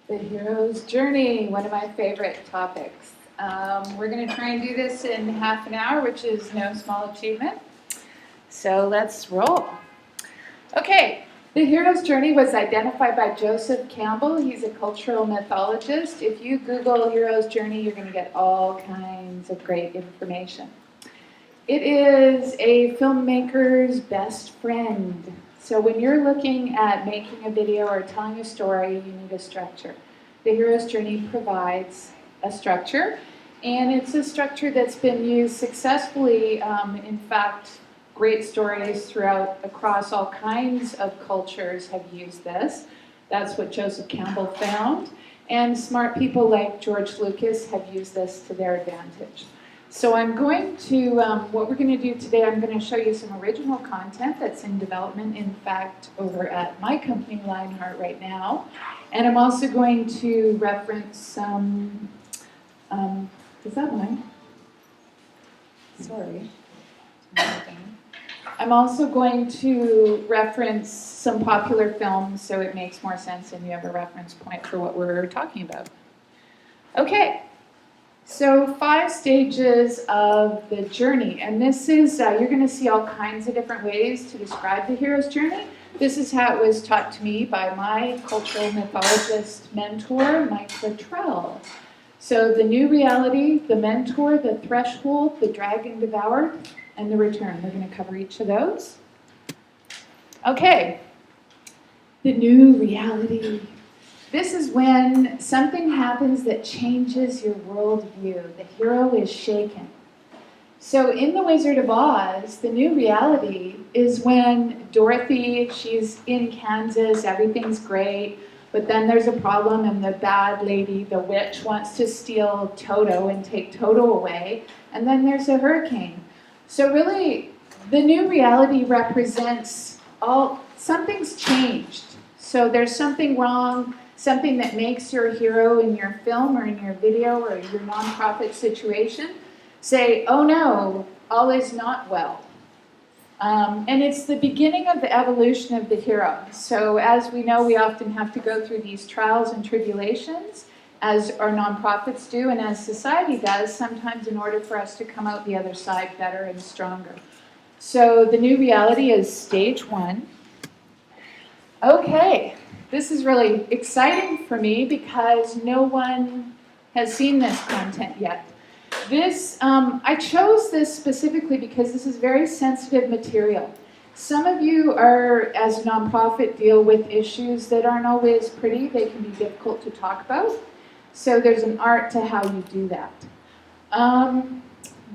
The hero's journey, one of my favorite topics. We're going to try and do this in half an hour, which is no small achievement. So let's roll. Okay, the hero's journey was identified by Joseph Campbell. He's a cultural mythologist. If you Google hero's journey, you're going to get all kinds of great information. It is a filmmaker's best friend. So when you're looking at making a video or telling a story, you need a structure. The hero's journey provides a structure, and it's a structure that's been used successfully. In fact, great stories across all kinds of cultures have used this. That's what Joseph Campbell found. And smart people like George Lucas have used this to their advantage. So I'm going to, what we're going to do today, I'm going to show you some original content that's in development, in fact, over at my company, LIONHEART, right now. And I'm also going to reference some, is that mine? Sorry. I'm also going to reference some popular films so it makes more sense and you have a reference point for what we're talking about. Okay. So 5 stages of the journey, and this is, you're going to see all kinds of different ways to describe the hero's journey. This is how it was taught to me by my cultural mythologist mentor, Mike Luttrell. So the new reality, the mentor, the threshold, the Dragon Devoured, and the return. We're going to cover each of those. Okay, the new reality. This is when something happens that changes your worldview. The hero is shaken. So in The Wizard of Oz, the new reality is when Dorothy, she's in Kansas, everything's great, but then there's a problem and the bad lady, the witch, wants to steal Toto and take Toto away, and then there's a hurricane. So really, the new reality represents something's changed. So there's something wrong, something that makes your hero in your film or in your video or your nonprofit situation say, oh no, all is not well. And it's the beginning of the evolution of the hero. So as we know, we often have to go through these trials and tribulations, as our nonprofits do and as society does, sometimes in order for us to come out the other side better and stronger. So the new reality is stage 1. Okay. This is really exciting for me because no one has seen this content yet. I chose this specifically because this is very sensitive material. Some of you are, as a nonprofit, deal with issues that aren't always pretty. They can be difficult to talk about. So there's an art to how you do that.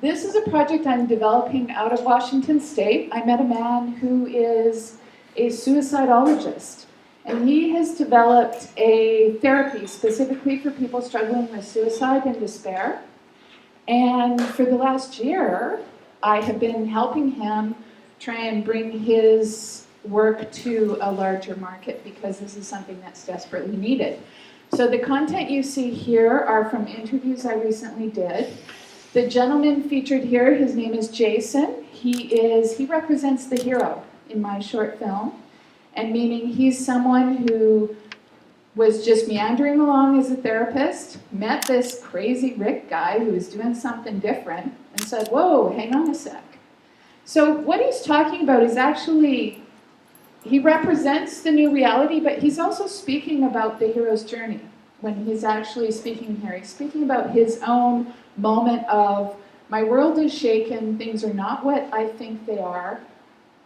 This is a project I'm developing out of Washington State. I met a man who is a suicidologist. And he has developed a therapy specifically for people struggling with suicide and despair. And for the last year, I have been helping him try and bring his work to a larger market because this is something that's desperately needed. So the content you see here are from interviews I recently did. The gentleman featured here, his name is Jason. He represents the hero in my short film. And meaning he's someone who was just meandering along as a therapist, met this crazy Rick guy who was doing something different, and said, whoa, hang on a sec. So what he's talking about is actually, he represents the new reality, but he's also speaking about the hero's journey. When he's actually speaking here, he's speaking about his own moment of, my world is shaken, things are not what I think they are,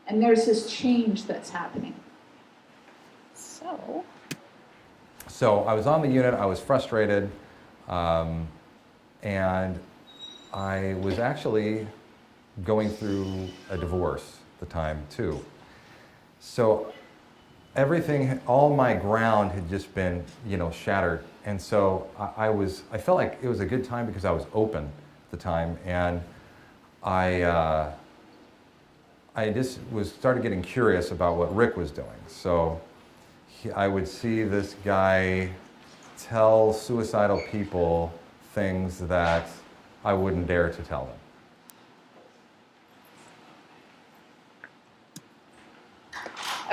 and there's this change that's happening. So I was on the unit, I was frustrated, and I was actually going through a divorce at the time too. So everything, all my ground had just been, shattered. And so I felt like it was a good time because I was open at the time, and I just started getting curious about what Rick was doing. So I would see this guy tell suicidal people things that I wouldn't dare to tell them.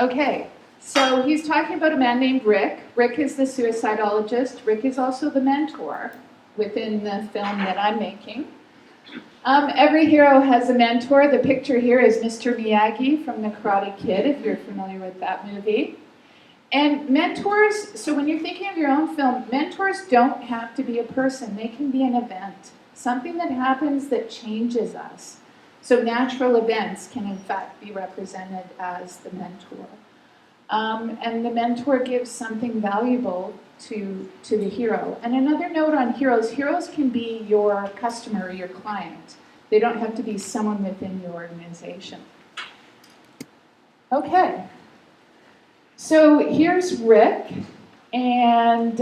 Okay, So he's talking about a man named Rick. Rick is the suicidologist. Rick is also the mentor within the film that I'm making. Every hero has a mentor. The picture here is Mr. Miyagi from The Karate Kid, if you're familiar with that movie. And mentors, so when you're thinking of your own film, mentors don't have to be a person. They can be an event, something that happens that changes us. So natural events can in fact be represented as the mentor. And the mentor gives something valuable to the hero. And another note on heroes, heroes can be your customer or your client. They don't have to be someone within your organization. Okay. So here's Rick, and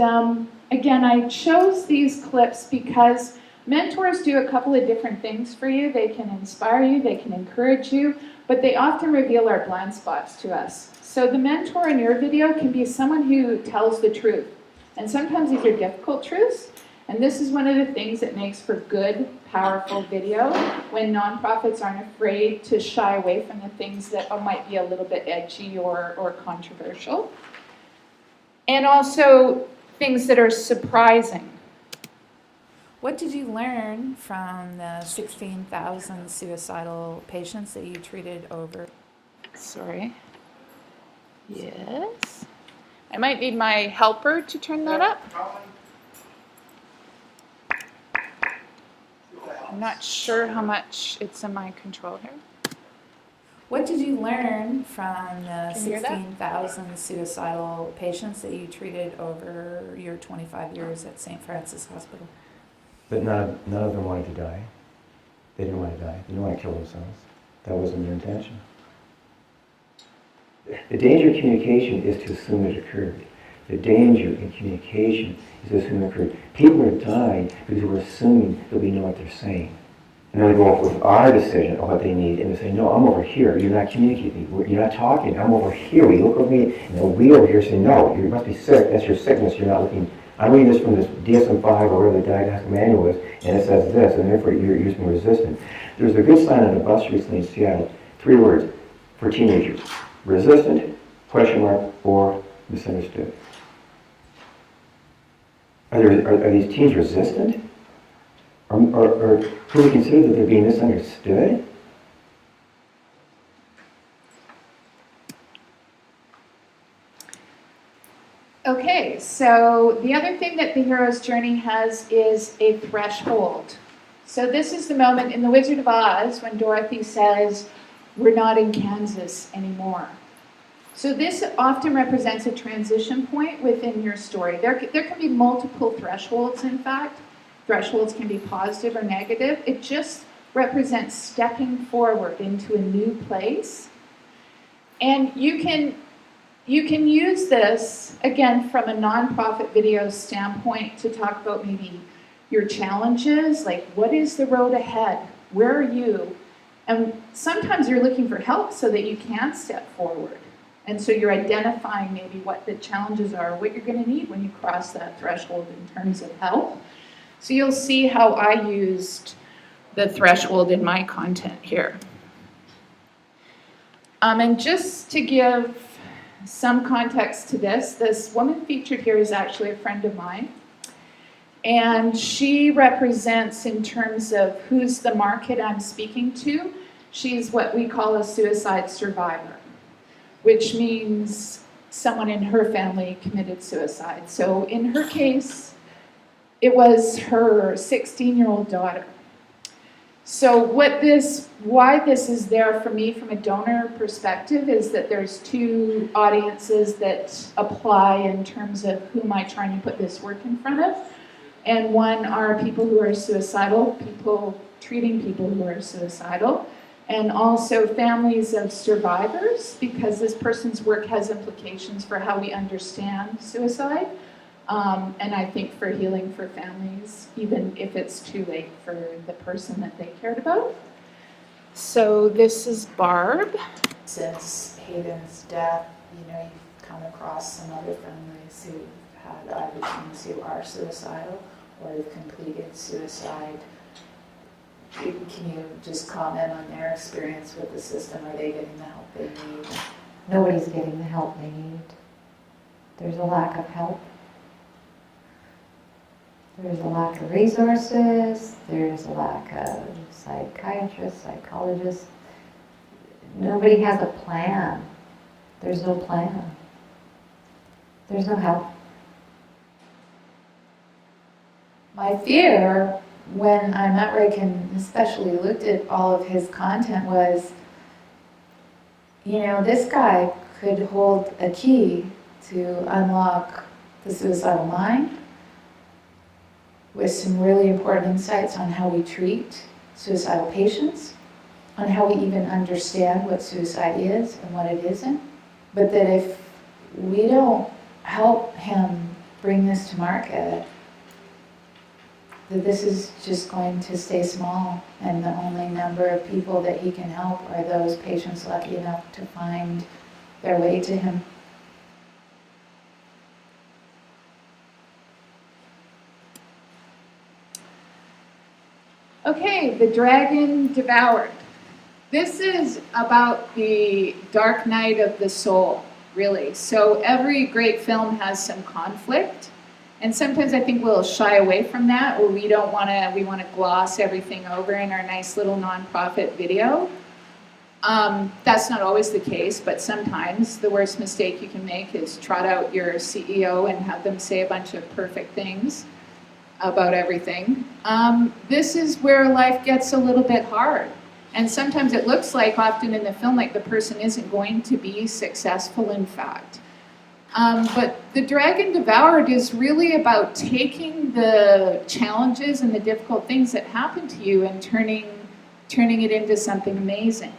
again, I chose these clips because mentors do a couple of different things for you. They can inspire you, they can encourage you, but they often reveal our blind spots to us. So the mentor in your video can be someone who tells the truth, and sometimes these are difficult truths, and this is one of the things that makes for good, powerful video when nonprofits aren't afraid to shy away from the things that might be a little bit edgy or controversial. And also things that are surprising. What did you learn from the 16,000 suicidal patients that you treated over? Sorry. Yes. I might need my helper to turn that up. I'm not sure how much it's in my control here. What did you learn from the Can you hear that? 16,000 suicidal patients that you treated over your 25 years at St. Francis Hospital? But none of them wanted to die. They didn't want to die. They didn't want to kill themselves. That wasn't their intention. The danger in communication is to assume it occurred. The danger in communication is to assume it occurred. People are dying because we're assuming that we know what they're saying. And then we go up with our decision of what they need, and they say, no, I'm over here. You're not communicating. You're not talking. I'm over here. You look over me, and then we over here say, no, you must be sick. That's your sickness. You're not looking. I'm reading this from this DSM-5 or whatever the diagnostic manual is, and it says this, and therefore you're being resistant. There's a good sign on a bus recently in Seattle. 3 words for teenagers. Resistant, question mark, or misunderstood. Are these teens resistant? Or do we consider that they're being misunderstood? Okay, so the other thing that the hero's journey has is a threshold. So this is the moment in The Wizard of Oz when Dorothy says, we're not in Kansas anymore. So this often represents a transition point within your story. There can be multiple thresholds, in fact. Thresholds can be positive or negative. It just represents stepping forward into a new place. And you can use this, again, from a nonprofit video standpoint to talk about maybe your challenges, like what is the road ahead? Where are you? And sometimes you're looking for help so that you can step forward. And so you're identifying maybe what the challenges are, what you're going to need when you cross that threshold in terms of help. So you'll see how I used the threshold in my content here. And just to give some context to this woman featured here is actually a friend of mine. And she represents, in terms of who's the market I'm speaking to, she's what we call a suicide survivor, which means someone in her family committed suicide. So in her case, it was her 16-year-old daughter. So why this is there for me from a donor perspective is that there's 2 audiences that apply in terms of who am I trying to put this work in front of. And one are people who are suicidal, people treating people who are suicidal, and also families of survivors, because this person's work has implications for how we understand suicide. And I think for healing for families, even if it's too late for the person that they cared about. So this is Barb. Since Hayden's death, you've come across some other families who had either teens who are suicidal or have completed suicide. Can you just comment on their experience with the system? Are they getting the help they need? nobody's getting the help they need. There's a lack of help. There's a lack of resources. There's a lack of psychiatrists, psychologists. Nobody has a plan. There's no plan. There's no help. My fear when I met Rick and especially looked at all of his content was, this guy could hold a key to unlock the suicidal mind with some really important insights on how we treat suicidal patients, on how we even understand what suicide is and what it isn't. But that if we don't help him bring this to market, that this is just going to stay small, and the only number of people that he can help are those patients lucky enough to find their way to him. Okay, the Dragon Devoured. This is about the dark night of the soul, really. So every great film has some conflict. And sometimes I think we'll shy away from that, or we want to gloss everything over in our nice little nonprofit video. That's not always the case, but sometimes the worst mistake you can make is trot out your CEO and have them say a bunch of perfect things about everything. This is where life gets a little bit hard. And sometimes it looks like, often in the film, like the person isn't going to be successful, in fact. But the Dragon Devoured is really about taking the challenges and the difficult things that happen to you and turning it into something amazing.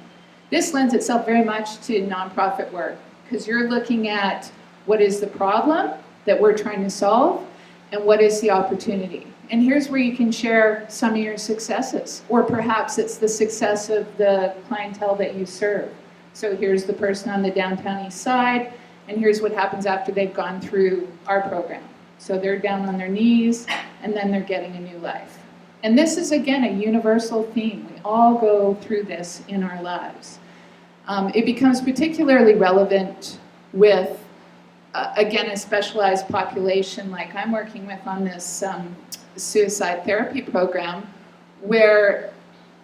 This lends itself very much to nonprofit work, because you're looking at what is the problem that we're trying to solve and what is the opportunity. And here's where you can share some of your successes, or perhaps it's the success of the clientele that you serve. So here's the person on the downtown east side, and here's what happens after they've gone through our program. So they're down on their knees, and then they're getting a new life. And this is, again, a universal theme. We all go through this in our lives. It becomes particularly relevant with, again, a specialized population like I'm working with on this suicide therapy program, where,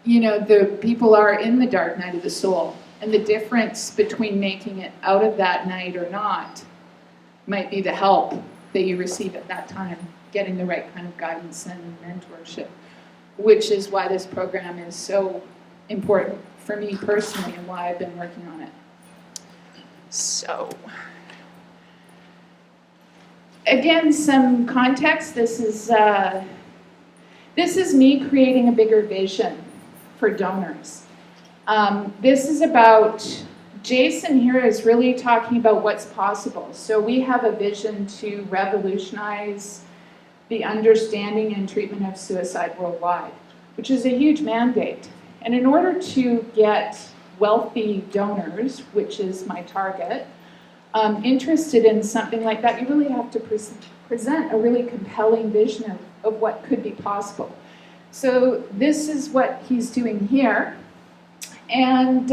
the people are in the dark night of the soul. And the difference between making it out of that night or not might be the help that you receive at that time, getting the right kind of guidance and mentorship, which is why this program is so important for me personally and why I've been working on it. So, again, some context. This is me creating a bigger vision for donors. This is about, Jason here is really talking about what's possible. So we have a vision to revolutionize the understanding and treatment of suicide worldwide, which is a huge mandate. And in order to get wealthy donors, which is my target, interested in something like that, you really have to present a really compelling vision of what could be possible. So this is what he's doing here. And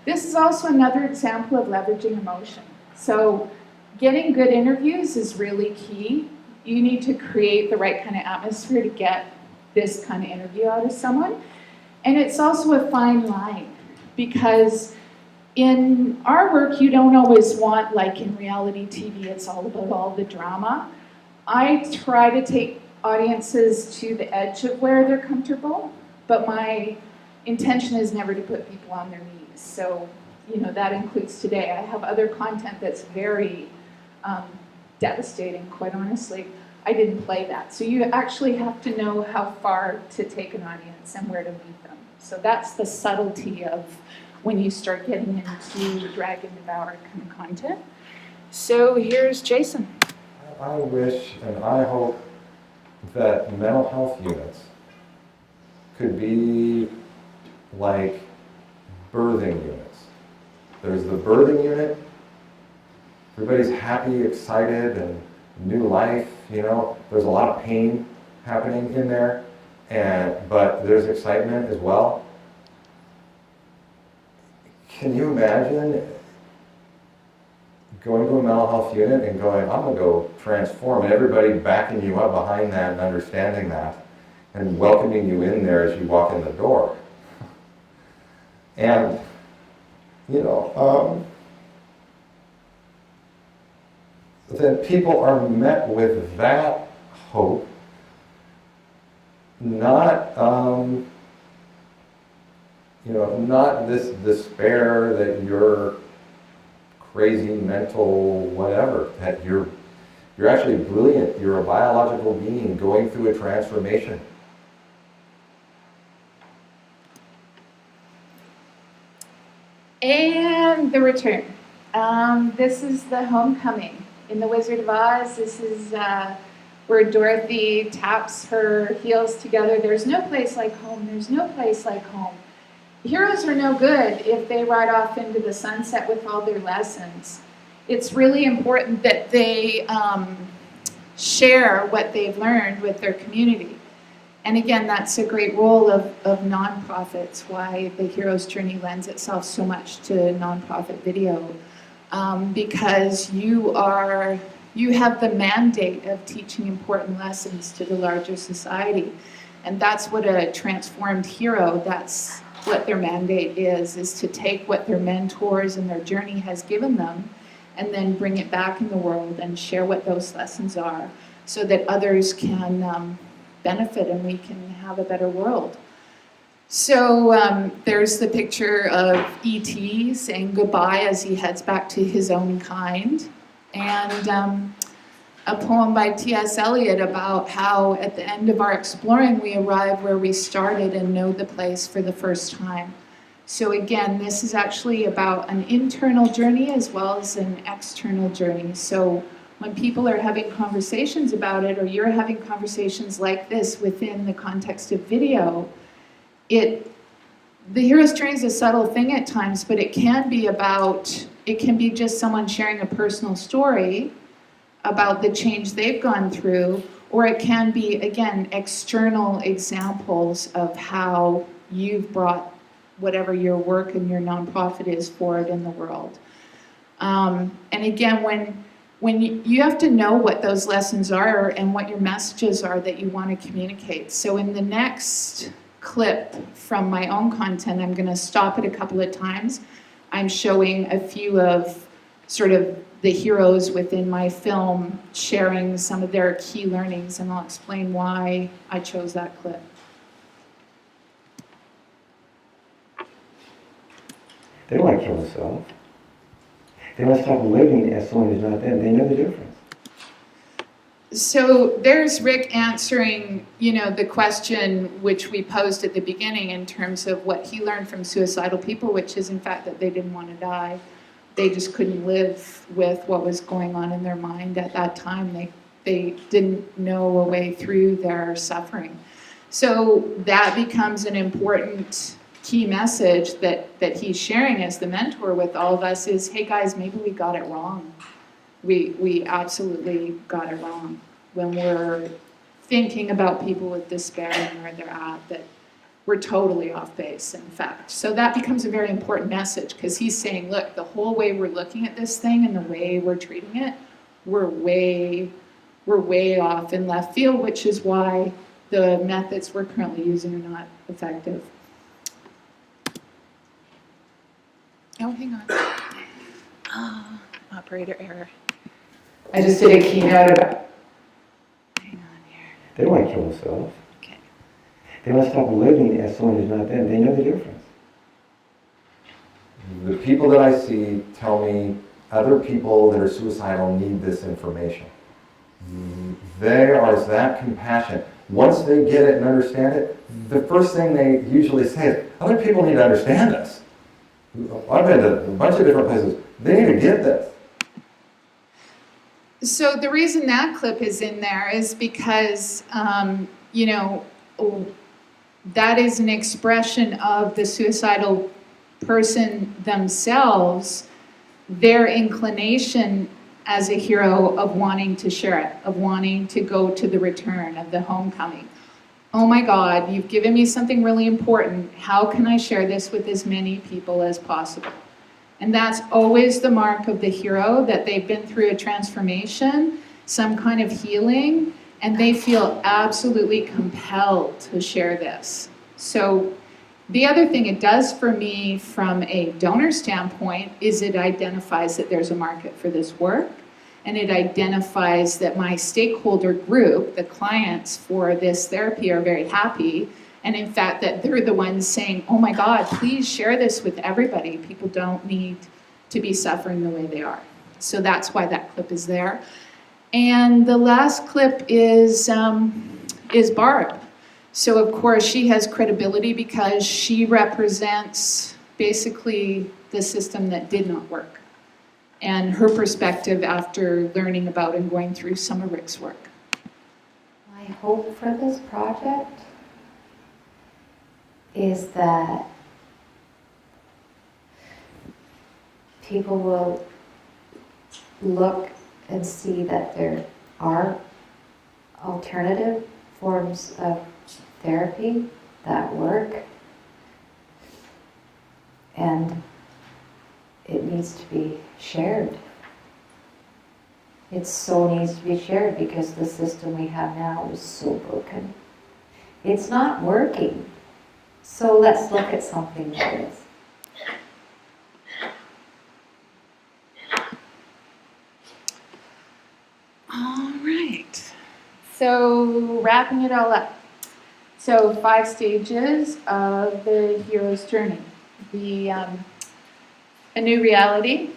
this is also another example of leveraging emotion. So getting good interviews is really key. You need to create the right kind of atmosphere to get this kind of interview out of someone. And it's also a fine line, because in our work, you don't always want, like in reality TV, it's all about all the drama. I try to take audiences to the edge of where they're comfortable, but my intention is never to put people on their knees. So, that includes today. I have other content that's very devastating, quite honestly. I didn't play that. So you actually have to know how far to take an audience and where to meet them. So that's the subtlety of when you start getting into Dragon Devoured kind of content. So here's Jason. I wish and I hope that mental health units could be like birthing units. There's the birthing unit. Everybody's happy, excited, and new life, There's a lot of pain happening in there, but there's excitement as well. Can you imagine going to a mental health unit and going, I'm going to go transform, and everybody backing you up behind that and understanding that and welcoming you in there as you walk in the door? And, you know, then people are met with that hope, not, you know, not this despair that you're crazy, mental, whatever, that you're actually brilliant, you're a biological being going through a transformation. And the return. This is the homecoming. In The Wizard of Oz, this is where Dorothy taps her heels together. There's no place like home. There's no place like home. Heroes are no good if they ride off into the sunset with all their lessons. It's really important that they share what they've learned with their community. And again, that's a great role of nonprofits, why the hero's journey lends itself so much to nonprofit video. Because you have the mandate of teaching important lessons to the larger society. And that's what a transformed hero, that's what their mandate is to take what their mentors and their journey has given them and then bring it back in the world and share what those lessons are so that others can benefit and we can have a better world. So there's the picture of E.T. saying goodbye as he heads back to his own kind, and a poem by T.S. Eliot about how at the end of our exploring we arrive where we started and know the place for the first time. So again, this is actually about an internal journey as well as an external journey. So when people are having conversations about it, or you're having conversations like this within the context of video, the hero's journey is a subtle thing at times, but it can be just someone sharing a personal story about the change they've gone through, or it can be, again, external examples of how you've brought whatever your work and your nonprofit is forward in the world. And again, when you have to know what those lessons are and what your messages are that you want to communicate. So in the next clip from my own content, I'm going to stop it a couple of times. I'm showing a few of sort of the heroes within my film sharing some of their key learnings, and I'll explain why I chose that clip. They don't want to kill themselves. They want to stop living as someone who's not them. They know the difference. So there's Rick answering, the question which we posed at the beginning in terms of what he learned from suicidal people, which is in fact that they didn't want to die. They just couldn't live with what was going on in their mind at that time. They didn't know a way through their suffering. So that becomes an important key message that he's sharing as the mentor with all of us is, hey guys, maybe we got it wrong. We absolutely got it wrong when we're thinking about people with despair and where they're at, that we're totally off base, in fact. So that becomes a very important message because he's saying, look, the whole way we're looking at this thing and the way we're treating it, we're way off in left field, which is why the methods we're currently using are not effective. Oh, hang on. Operator error. I just did a keynote about. Hang on here. They don't want to kill themselves. Okay. They want to stop living as someone who's not them. They know the difference. The people that I see tell me other people that are suicidal need this information. There is that compassion. Once they get it and understand it, the first thing they usually say is, other people need to understand this. I've been to a bunch of different places. They need to get this. So the reason that clip is in there is because, that is an expression of the suicidal person themselves, their inclination as a hero of wanting to share it, of wanting to go to the return of the homecoming. Oh my God, you've given me something really important. How can I share this with as many people as possible? And that's always the mark of the hero, that they've been through a transformation, some kind of healing, and they feel absolutely compelled to share this. So the other thing it does for me from a donor standpoint is it identifies that there's a market for this work, and it identifies that my stakeholder group, the clients for this therapy, are very happy. And in fact, that they're the ones saying, oh my God, please share this with everybody. People don't need to be suffering the way they are. So that's why that clip is there. And the last clip is Barb. So of course she has credibility because she represents basically the system that did not work, and her perspective after learning about and going through some of Rick's work. My hope for this project is that people will look and see that there are alternative forms of therapy that work, and it needs to be shared. It so needs to be shared because the system we have now is so broken. It's not working. So let's look at something that is. All right. So wrapping it all up. So 5 stages of the hero's journey. A new reality,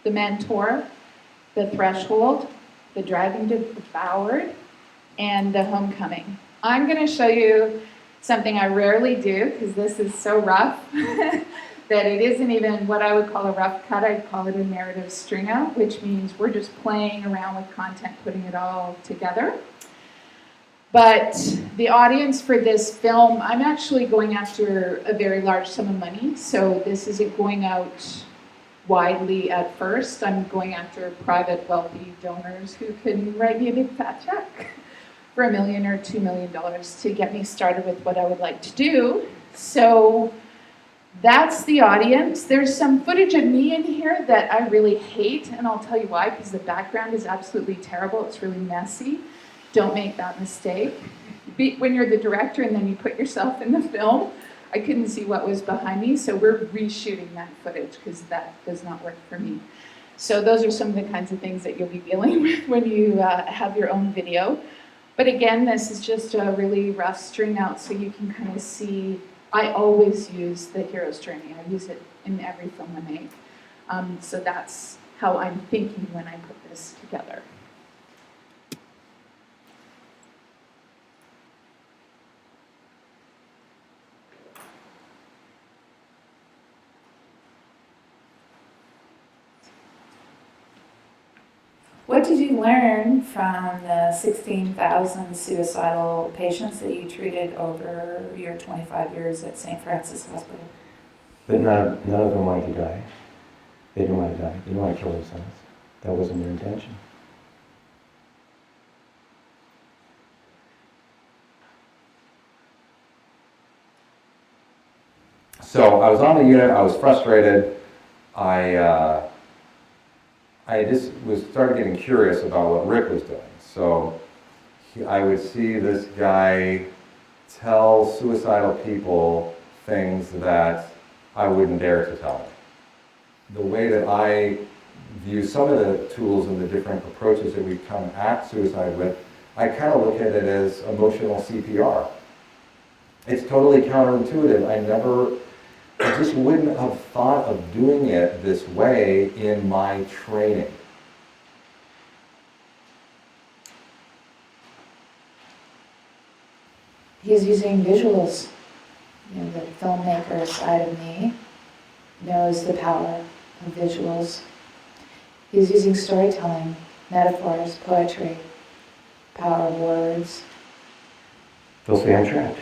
the mentor, the threshold, the Dragon Devoured, and the homecoming. I'm going to show you something I rarely do because this is so rough that it isn't even what I would call a rough cut. I'd call it a narrative string out, which means we're just playing around with content, putting it all together. But the audience for this film, I'm actually going after a very large sum of money, so this isn't going out widely at first. I'm going after private wealthy donors who can write me a big fat check for $1 million or $2 million to get me started with what I would like to do. So that's the audience. There's some footage of me in here that I really hate, and I'll tell you why, because the background is absolutely terrible. It's really messy. Don't make that mistake. When you're the director and then you put yourself in the film, I couldn't see what was behind me, so we're reshooting that footage because that does not work for me. So those are some of the kinds of things that you'll be dealing with when you have your own video. But again, this is just a really rough string out so you can kind of see. I always use the hero's journey. I use it in every film I make. So that's how I'm thinking when I put this together. What did you learn from the 16,000 suicidal patients that you treated over your 25 years at St. Francis Hospital? But none of them wanted to die. They didn't want to die. They didn't want to kill themselves. That wasn't their intention. So I was on the unit, I was frustrated. I just started getting curious about what Rick was doing. So I would see this guy tell suicidal people things that I wouldn't dare to tell them. The way that I view some of the tools and the different approaches that we come at suicide with, I kind of look at it as emotional CPR. It's totally counterintuitive. I just wouldn't have thought of doing it this way in my training. He's using visuals. The filmmaker side of me knows the power of visuals. He's using storytelling, metaphors, poetry, power of words. They'll say I'm trapped.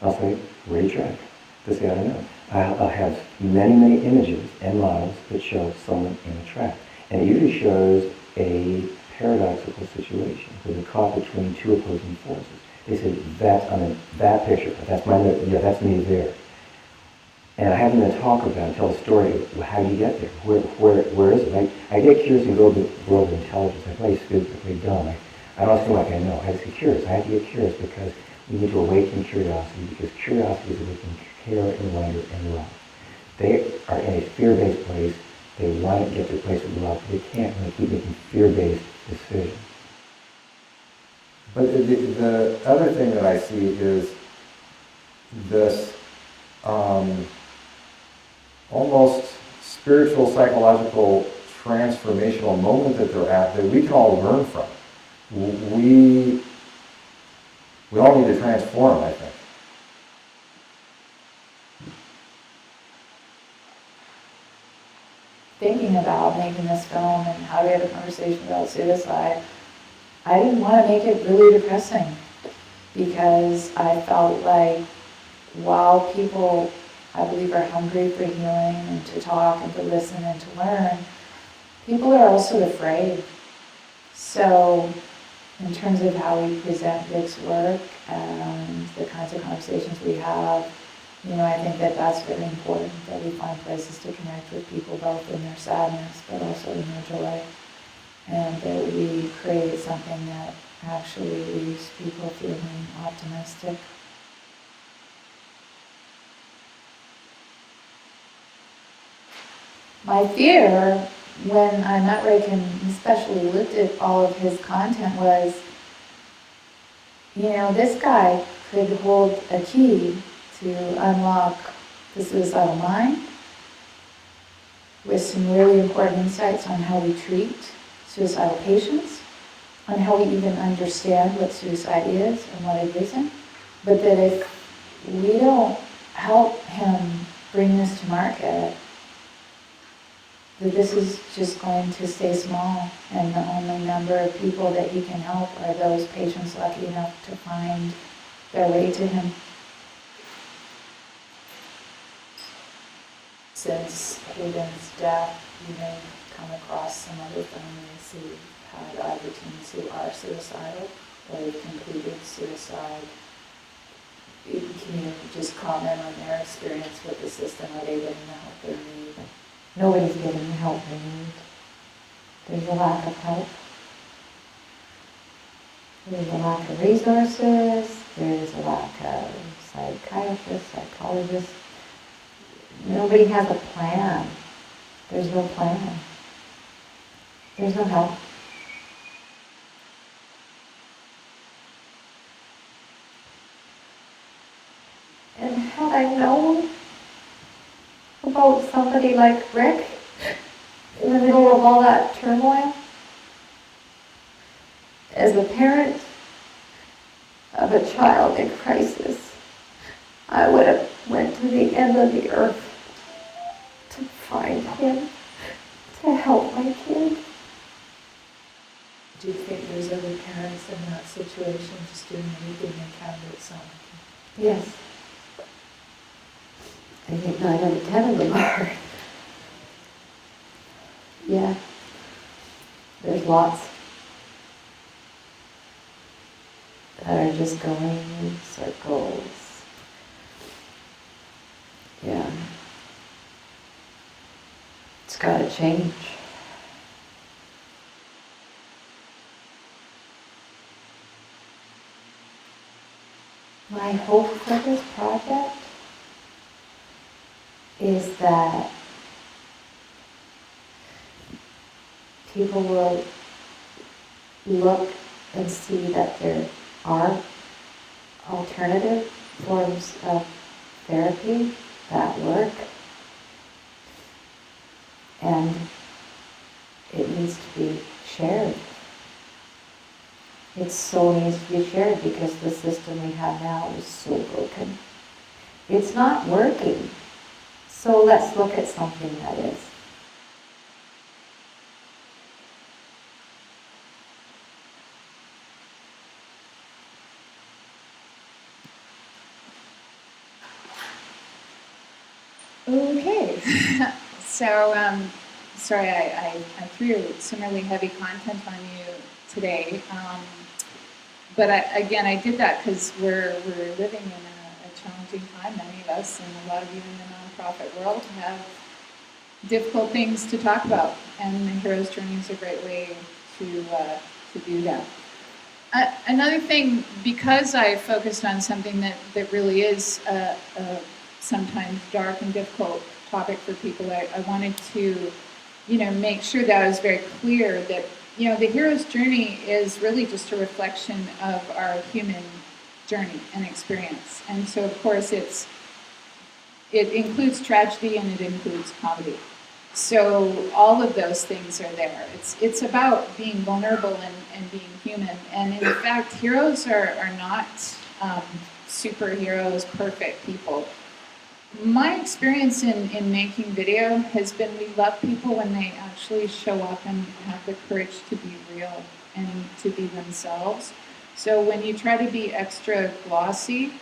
I'll say, where are you trapped? They'll say, I don't know. I'll have many, many images and models that show someone in a trap. And it usually shows a paradoxical situation where they're caught between two opposing forces. They say, that's on that picture, that's me there. And I have them to talk about, tell a story of how do you get there? Where is it? I get curious and go to the world of intelligence. I play stupid, I play dumb. I don't feel like I know. I just get curious. I have to get curious because we need to awaken curiosity, because curiosity is awakening care and wonder and love. They are in a fear-based place. They want to get to a place of love. They can't, and they keep making fear-based decisions. But the other thing that I see is this almost spiritual, psychological, transformational moment that they're at that we can all learn from. We all need to transform, I think. Thinking about making this film and how to have a conversation about suicide, I didn't want to make it really depressing because I felt like while people, I believe, are hungry for healing and to talk and to listen and to learn, people are also afraid. So in terms of how we present Vic's work and the kinds of conversations we have, I think that that's really important, that we find places to connect with people both in their sadness but also in their joy, and that we create something that actually leaves people feeling optimistic. My fear when I met Rick and especially looked at all of his content was, this guy could hold a key to unlock the suicidal mind with some really important insights on how we treat suicidal patients, on how we even understand what suicide is and what it isn't, but that if we don't help him bring this to market, that this is just going to stay small, and the only number of people that he can help are those patients lucky enough to find their way to him. Since Hayden's death, you may come across some other families who had either teens who are suicidal or have completed suicide. Can you just comment on their experience with the system? Are they getting the help they need? Nobody's getting the help they need. There's a lack of help. There's a lack of resources. There's a lack of psychiatrists, psychologists. Nobody has a plan. There's no plan. There's no help. And had I known about somebody like Rick in the middle of all that turmoil, as a parent of a child in crisis, I would have went to the end of the earth to find him, to help my kid. Do you think there's other parents in that situation just doing anything they can to sound like Yes. I think 9 out of 10 of them are. Yeah. There's lots that are just going in circles. Yeah. It's got to change. My hope for this project is that people will look and see that there are alternative forms of therapy that work, and it needs to be shared. It so needs to be shared because the system we have now is so broken. It's not working. So let's look at something that is. Okay, so sorry I threw some really heavy content on you today, but I did that because we're living in a challenging time. Many of us, and a lot of you in the nonprofit world, have difficult things to talk about, and the hero's journey is a great way to do that. Another thing, because I focused on something that really is a sometimes dark and difficult topic for people, I wanted to, make sure that I was very clear that, the hero's journey is really just a reflection of our human journey and experience. And so, of course, it includes tragedy and it includes comedy. So all of those things are there. It's about being vulnerable and being human. And in fact, heroes are not superheroes, perfect people. My experience in making video has been we love people when they actually show up and have the courage to be real and to be themselves. So when you try to be extra glossy,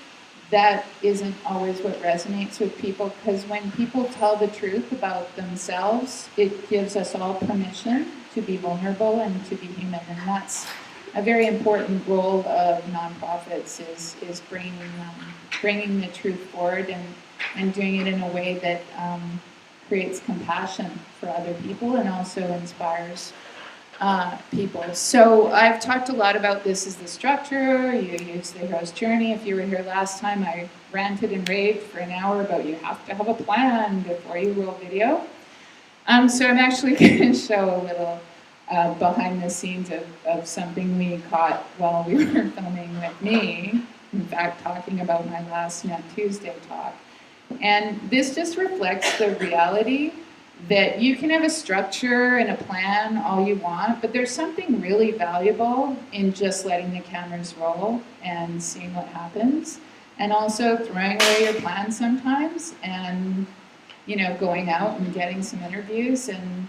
that isn't always what resonates with people, because when people tell the truth about themselves, it gives us all permission to be vulnerable and to be human. And that's a very important role of nonprofits is bringing the truth forward and doing it in a way that creates compassion for other people and also inspires people. So I've talked a lot about this as the structure. You use the hero's journey. If you were here last time, I ranted and raved for an hour about you have to have a plan before you roll video. So I'm actually going to show a little behind the scenes of something we caught while we were filming with me. In fact, talking about my last Net Tuesday talk. And this just reflects the reality that you can have a structure and a plan all you want, but there's something really valuable in just letting the cameras roll and seeing what happens, and also throwing away your plan sometimes and going out and getting some interviews and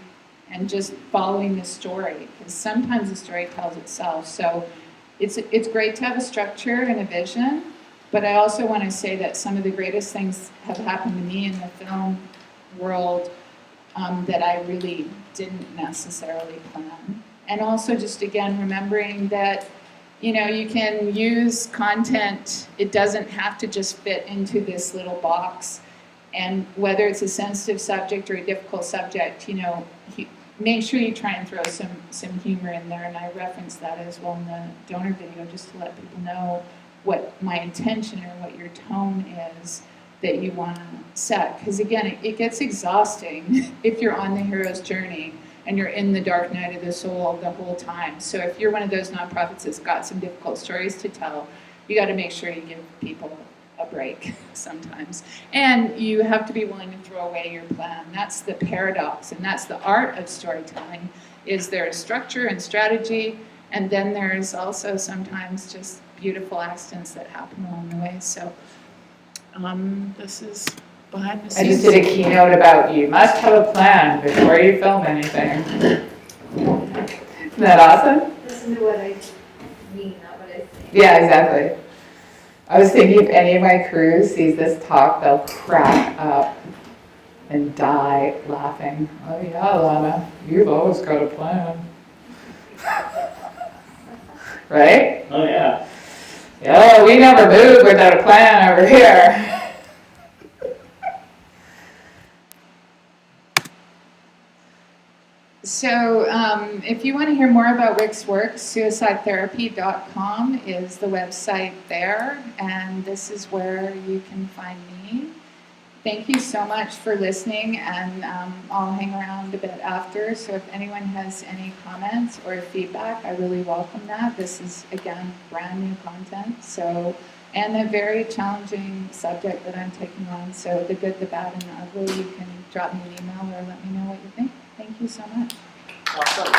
just following the story, because sometimes the story tells itself. So it's great to have a structure and a vision, but I also want to say that some of the greatest things have happened to me in the film world that I really didn't necessarily plan. And also just, again, remembering that, you can use content. It doesn't have to just fit into this little box. And whether it's a sensitive subject or a difficult subject, make sure you try and throw some humor in there. And I reference that as well in the donor video, just to let people know what my intention or what your tone is that you want to set. Because again, it gets exhausting if you're on the hero's journey and you're in the dark night of the soul the whole time. So if you're one of those nonprofits that's got some difficult stories to tell, you got to make sure you give people a break sometimes. And you have to be willing to throw away your plan. That's the paradox, and that's the art of storytelling. Is there a structure and strategy, and then there's also sometimes just beautiful accidents that happen along the way. So this is behind the scenes. I just did a keynote about you must have a plan before you film anything. Isn't that awesome? Listen to what I mean, not what I think. Yeah, exactly. I was thinking if any of my crew sees this talk, they'll crack up and die laughing. Oh yeah, Allanah, you've always got a plan. Right? Oh, yeah. Oh, we never move without a plan over here. So if you want to hear more about Rick's work, suicidetherapy.com is the website there, and this is where you can find me. Thank you so much for listening, and I'll hang around a bit after, so if anyone has any comments or feedback, I really welcome that. This is, again, brand new content, and a very challenging subject that I'm taking on, so the good, the bad, and the ugly, you can drop me an email or let me know what you think. Thank you so much. Awesome.